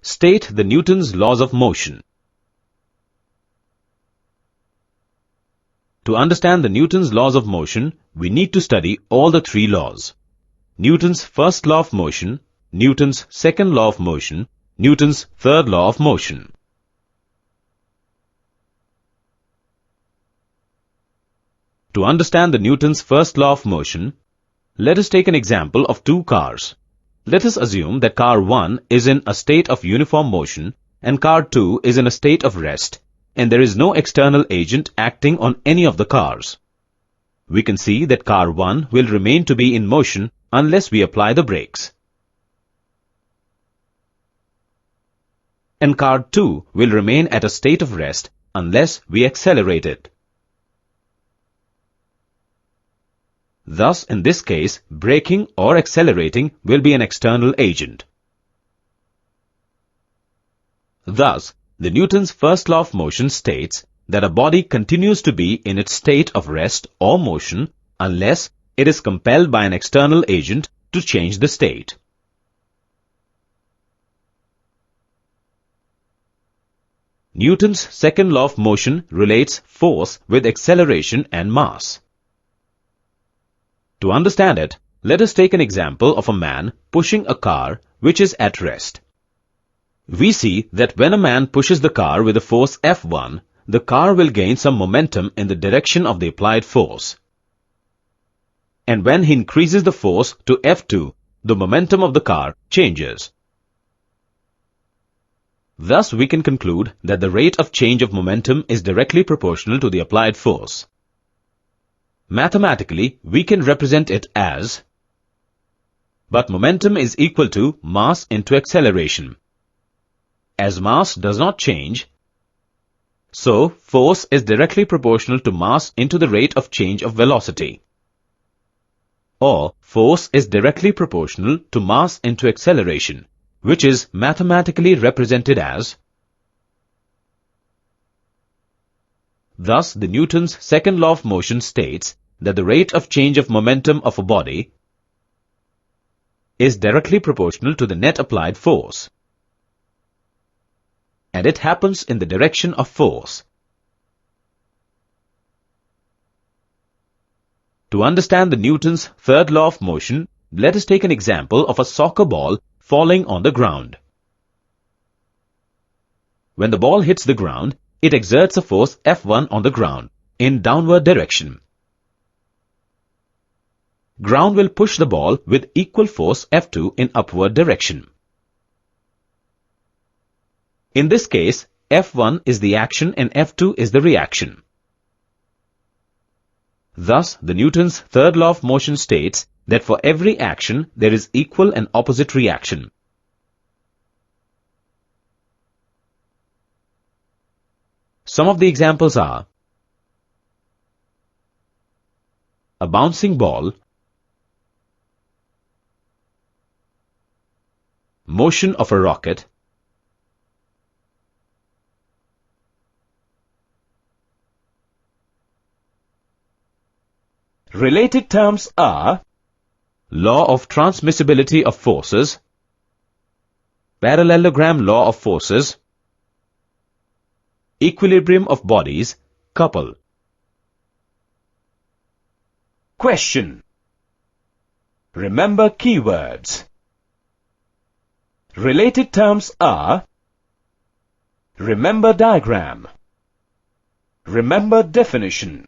State the Newton's laws of motion. To understand the Newton's laws of motion, we need to study all the three laws. Newton's first law of motion, Newton's second law of motion, Newton's third law of motion. To understand the Newton's first law of motion, let us take an example of two cars. Let us assume that car 1 is in a state of uniform motion and car 2 is in a state of rest, and there is no external agent acting on any of the cars. We can see that car 1 will remain to be in motion unless we apply the brakes. And car 2 will remain at a state of rest unless we accelerate it. Thus, in this case, braking or accelerating will be an external agent. Thus, the Newton's first law of motion states that a body continues to be in its state of rest or motion unless it is compelled by an external agent to change the state. Newton's second law of motion relates force with acceleration and mass. To understand it, let us take an example of a man pushing a car which is at rest. We see that when a man pushes the car with a force F1, the car will gain some momentum in the direction of the applied force. And when he increases the force to F2, the momentum of the car changes. Thus, we can conclude that the rate of change of momentum is directly proportional to the applied force. Mathematically, we can represent it as, but momentum is equal to mass into acceleration. As mass does not change, so force is directly proportional to mass into the rate of change of velocity. Or force is directly proportional to mass into acceleration, which is mathematically represented as. Thus, the Newton's second law of motion states that the rate of change of momentum of a body is directly proportional to the net applied force. And it happens in the direction of force. To understand the Newton's third law of motion, let us take an example of a soccer ball falling on the ground. When the ball hits the ground, it exerts a force F1 on the ground in downward direction. Ground will push the ball with equal force F2 in upward direction. In this case, F1 is the action and F2 is the reaction. Thus, the Newton's third law of motion states that for every action there is equal and opposite reaction. Some of the examples are a bouncing ball, motion of a rocket, related terms are law of transmissibility of forces, parallelogram law of forces, equilibrium of bodies, couple. Question. Remember keywords. Related terms are remember diagram, remember definition,